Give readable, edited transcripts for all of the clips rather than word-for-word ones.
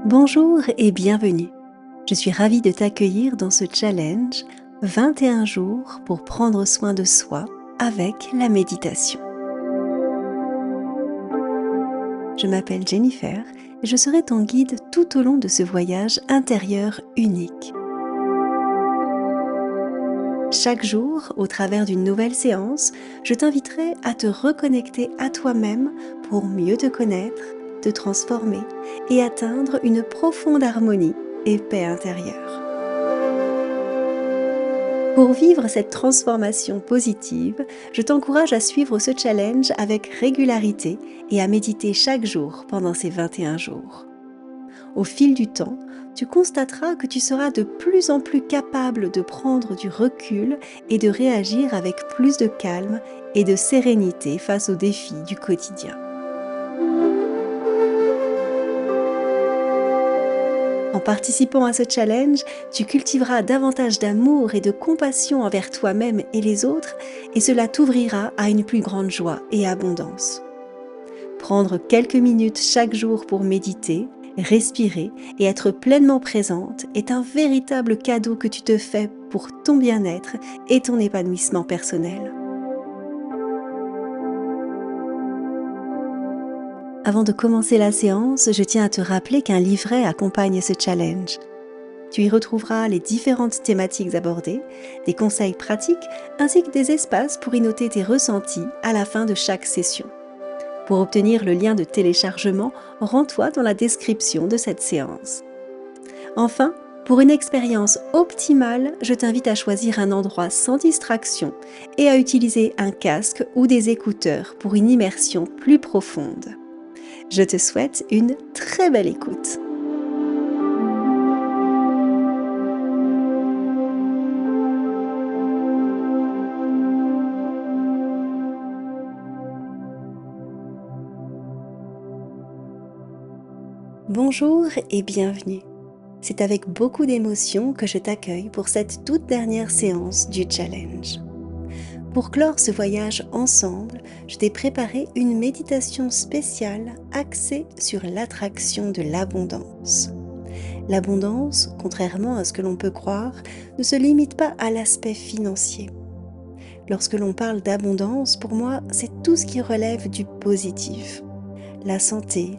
Bonjour et bienvenue. Je suis ravie de t'accueillir dans ce challenge 21 jours pour prendre soin de soi avec la méditation. Je m'appelle Jennifer et je serai ton guide tout au long de ce voyage intérieur unique. Chaque jour, au travers d'une nouvelle séance, je t'inviterai à te reconnecter à toi-même pour mieux te connaître, te transformer et atteindre une profonde harmonie et paix intérieure. Pour vivre cette transformation positive, je t'encourage à suivre ce challenge avec régularité et à méditer chaque jour pendant ces 21 jours. Au fil du temps, tu constateras que tu seras de plus en plus capable de prendre du recul et de réagir avec plus de calme et de sérénité face aux défis du quotidien. En participant à ce challenge, tu cultiveras davantage d'amour et de compassion envers toi-même et les autres, et cela t'ouvrira à une plus grande joie et abondance. Prendre quelques minutes chaque jour pour méditer, respirer et être pleinement présente est un véritable cadeau que tu te fais pour ton bien-être et ton épanouissement personnel. Avant de commencer la séance, je tiens à te rappeler qu'un livret accompagne ce challenge. Tu y retrouveras les différentes thématiques abordées, des conseils pratiques ainsi que des espaces pour y noter tes ressentis à la fin de chaque session. Pour obtenir le lien de téléchargement, rends-toi dans la description de cette séance. Enfin, pour une expérience optimale, je t'invite à choisir un endroit sans distraction et à utiliser un casque ou des écouteurs pour une immersion plus profonde. Je te souhaite une très belle écoute. Bonjour et bienvenue. C'est avec beaucoup d'émotion que je t'accueille pour cette toute dernière séance du challenge. Pour clore ce voyage ensemble, je t'ai préparé une méditation spéciale axée sur l'attraction de l'abondance. L'abondance, contrairement à ce que l'on peut croire, ne se limite pas à l'aspect financier. Lorsque l'on parle d'abondance, pour moi, c'est tout ce qui relève du positif. La santé,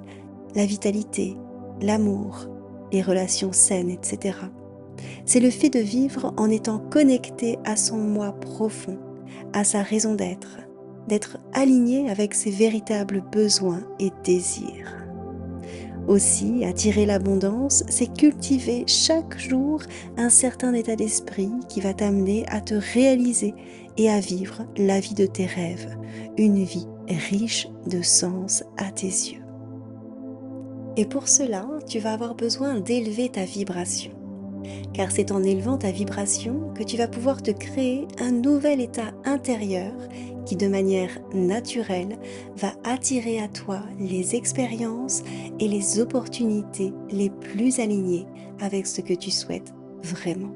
la vitalité, l'amour, les relations saines, etc. C'est le fait de vivre en étant connecté à son moi profond, à sa raison d'être aligné avec ses véritables besoins et désirs. Aussi, attirer l'abondance, c'est cultiver chaque jour un certain état d'esprit qui va t'amener à te réaliser et à vivre la vie de tes rêves, une vie riche de sens à tes yeux. Et pour cela, tu vas avoir besoin d'élever ta vibration. Car c'est en élevant ta vibration que tu vas pouvoir te créer un nouvel état intérieur qui, de manière naturelle, va attirer à toi les expériences et les opportunités les plus alignées avec ce que tu souhaites vraiment.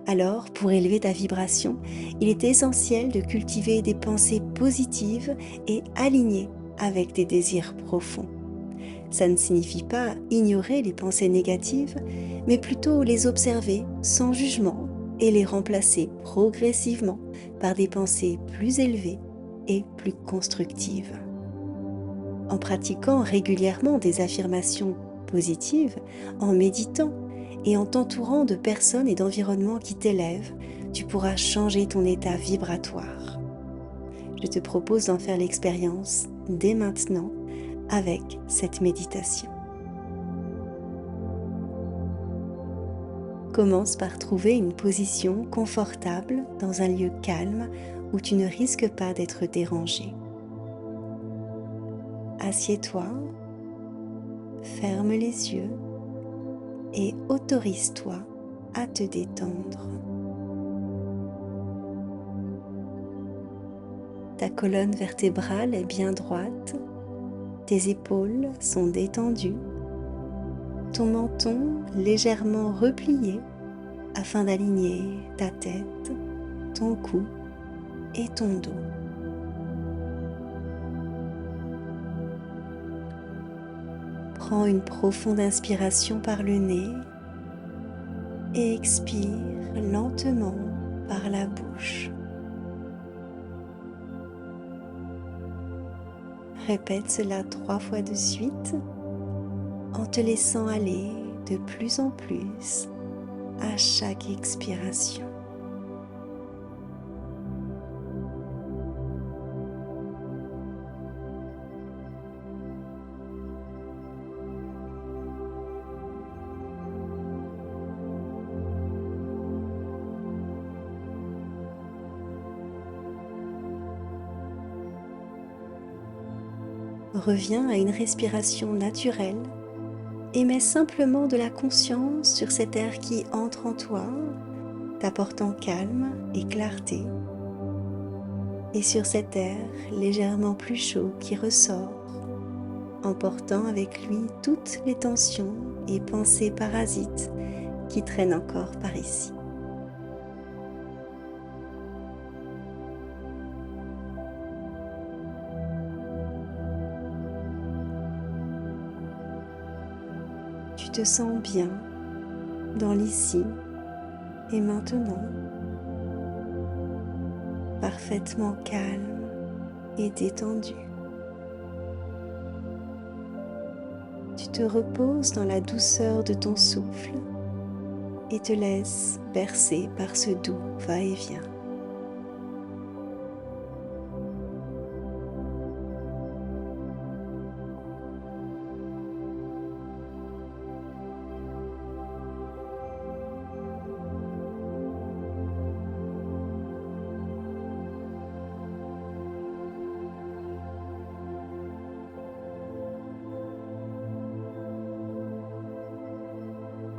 Alors, pour élever ta vibration, il est essentiel de cultiver des pensées positives et alignées avec tes désirs profonds. Ça ne signifie pas ignorer les pensées négatives, mais plutôt les observer sans jugement et les remplacer progressivement par des pensées plus élevées et plus constructives. En pratiquant régulièrement des affirmations positives, en méditant et en t'entourant de personnes et d'environnements qui t'élèvent, tu pourras changer ton état vibratoire. Je te propose d'en faire l'expérience dès maintenant avec cette méditation. Commence par trouver une position confortable dans un lieu calme où tu ne risques pas d'être dérangé. Assieds-toi, ferme les yeux et autorise-toi à te détendre. Ta colonne vertébrale est bien droite. Tes épaules sont détendues, ton menton légèrement replié afin d'aligner ta tête, ton cou et ton dos. Prends une profonde inspiration par le nez et expire lentement par la bouche. Répète cela 3 fois de suite en te laissant aller de plus en plus à chaque expiration. Reviens à une respiration naturelle et mets simplement de la conscience sur cet air qui entre en toi, t'apportant calme et clarté, et sur cet air légèrement plus chaud qui ressort, emportant avec lui toutes les tensions et pensées parasites qui traînent encore par ici. Tu te sens bien dans l'ici et maintenant, parfaitement calme et détendu. Tu te reposes dans la douceur de ton souffle et te laisses bercer par ce doux va-et-vient.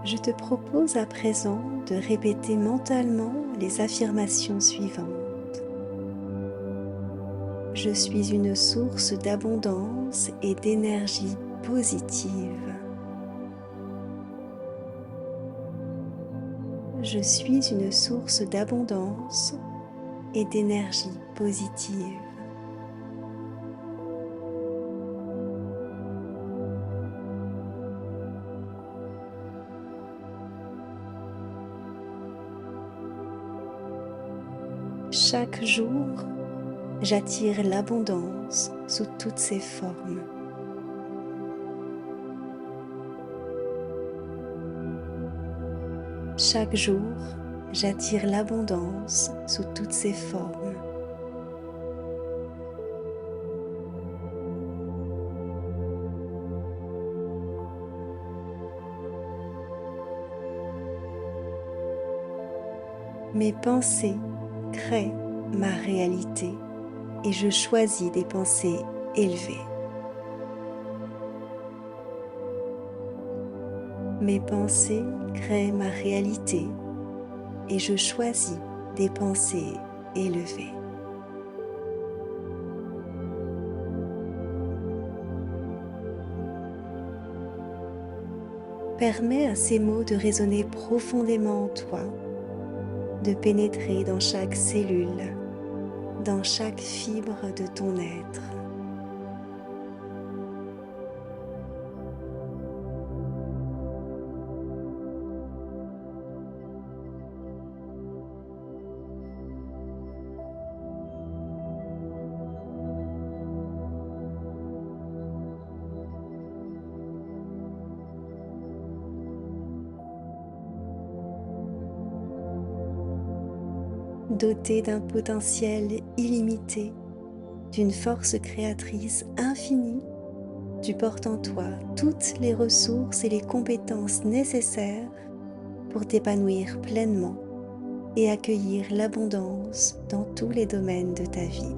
Je te propose à présent de répéter mentalement les affirmations suivantes. Je suis une source d'abondance et d'énergie positive. Je suis une source d'abondance et d'énergie positive. Chaque jour, j'attire l'abondance sous toutes ses formes. Chaque jour, j'attire l'abondance sous toutes ses formes. Mes pensées créent ma réalité et je choisis des pensées élevées. Mes pensées créent ma réalité et je choisis des pensées élevées. Permets à ces mots de résonner profondément en toi, de pénétrer dans chaque cellule, dans chaque fibre de ton être. Doté d'un potentiel illimité, d'une force créatrice infinie, tu portes en toi toutes les ressources et les compétences nécessaires pour t'épanouir pleinement et accueillir l'abondance dans tous les domaines de ta vie.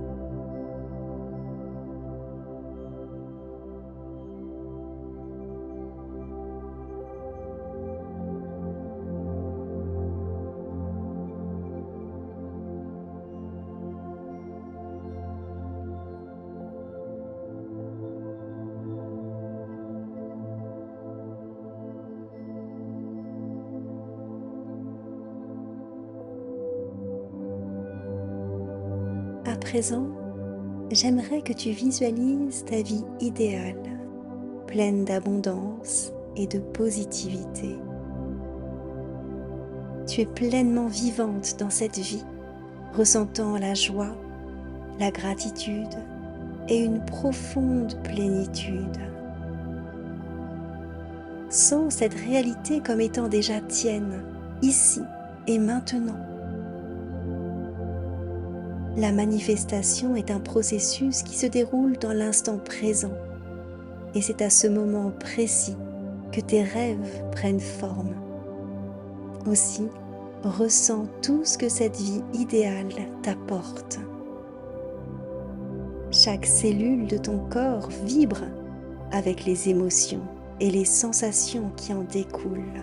À présent, j'aimerais que tu visualises ta vie idéale, pleine d'abondance et de positivité. Tu es pleinement vivante dans cette vie, ressentant la joie, la gratitude et une profonde plénitude. Sens cette réalité comme étant déjà tienne, ici et maintenant. La manifestation est un processus qui se déroule dans l'instant présent, et c'est à ce moment précis que tes rêves prennent forme. Aussi, ressens tout ce que cette vie idéale t'apporte. Chaque cellule de ton corps vibre avec les émotions et les sensations qui en découlent.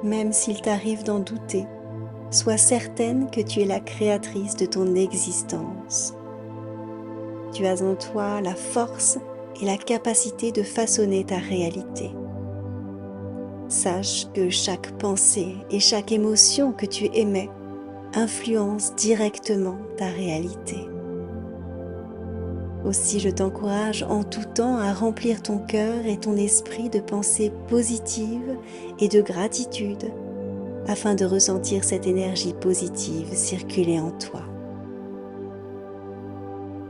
Même s'il t'arrive d'en douter, sois certaine que tu es la créatrice de ton existence. Tu as en toi la force et la capacité de façonner ta réalité. Sache que chaque pensée et chaque émotion que tu émets influence directement ta réalité. Aussi, je t'encourage en tout temps à remplir ton cœur et ton esprit de pensées positives et de gratitude afin de ressentir cette énergie positive circuler en toi.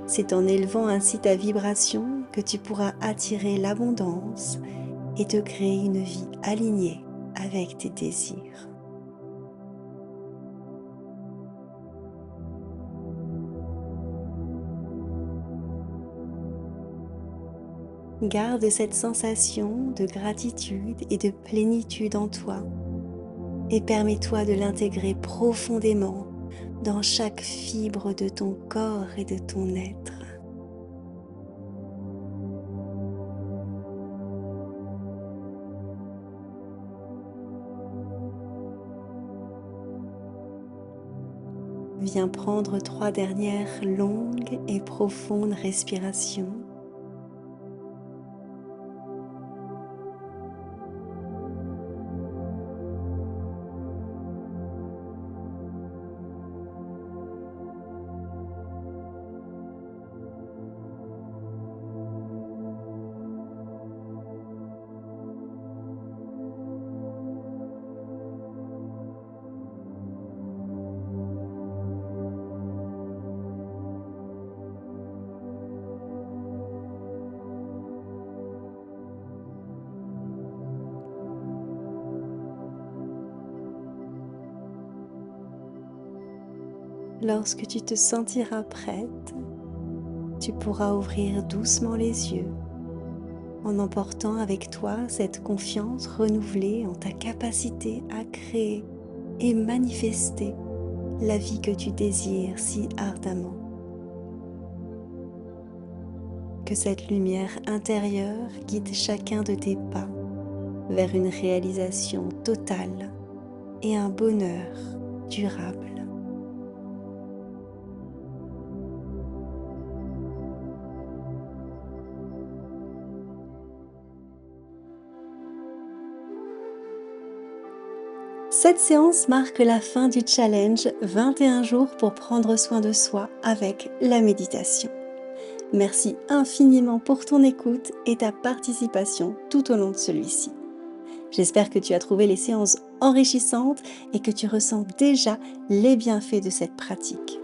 C'est en élevant ainsi ta vibration que tu pourras attirer l'abondance et te créer une vie alignée avec tes désirs. Garde cette sensation de gratitude et de plénitude en toi et permets-toi de l'intégrer profondément dans chaque fibre de ton corps et de ton être. Viens prendre 3 dernières longues et profondes respirations. Lorsque tu te sentiras prête, tu pourras ouvrir doucement les yeux en emportant avec toi cette confiance renouvelée en ta capacité à créer et manifester la vie que tu désires si ardemment. Que cette lumière intérieure guide chacun de tes pas vers une réalisation totale et un bonheur durable. Cette séance marque la fin du challenge 21 jours pour prendre soin de soi avec la méditation. Merci infiniment pour ton écoute et ta participation tout au long de celui-ci. J'espère que tu as trouvé les séances enrichissantes et que tu ressens déjà les bienfaits de cette pratique.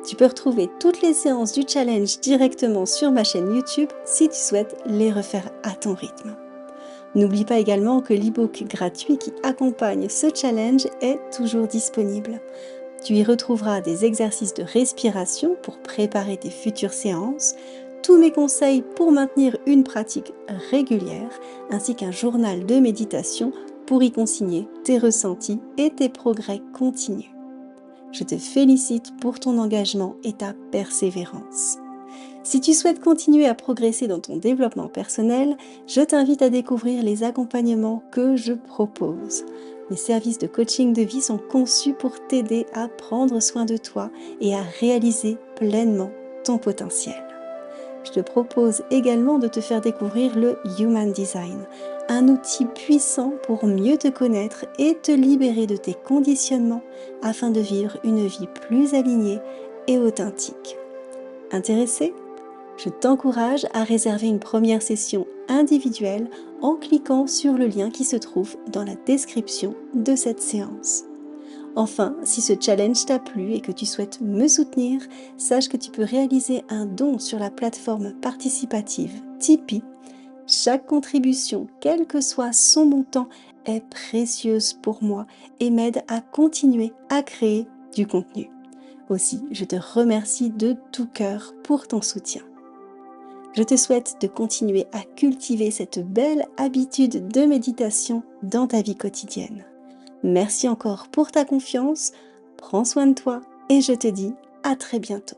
Tu peux retrouver toutes les séances du challenge directement sur ma chaîne YouTube si tu souhaites les refaire à ton rythme. N'oublie pas également que l'e-book gratuit qui accompagne ce challenge est toujours disponible. Tu y retrouveras des exercices de respiration pour préparer tes futures séances, tous mes conseils pour maintenir une pratique régulière, ainsi qu'un journal de méditation pour y consigner tes ressentis et tes progrès continus. Je te félicite pour ton engagement et ta persévérance. Si tu souhaites continuer à progresser dans ton développement personnel, je t'invite à découvrir les accompagnements que je propose. Mes services de coaching de vie sont conçus pour t'aider à prendre soin de toi et à réaliser pleinement ton potentiel. Je te propose également de te faire découvrir le Human Design, un outil puissant pour mieux te connaître et te libérer de tes conditionnements afin de vivre une vie plus alignée et authentique. Intéressé ? Je t'encourage à réserver une première session individuelle en cliquant sur le lien qui se trouve dans la description de cette séance. Enfin, si ce challenge t'a plu et que tu souhaites me soutenir, sache que tu peux réaliser un don sur la plateforme participative Tipeee. Chaque contribution, quel que soit son montant, est précieuse pour moi et m'aide à continuer à créer du contenu. Aussi, je te remercie de tout cœur pour ton soutien. Je te souhaite de continuer à cultiver cette belle habitude de méditation dans ta vie quotidienne. Merci encore pour ta confiance, prends soin de toi et je te dis à très bientôt.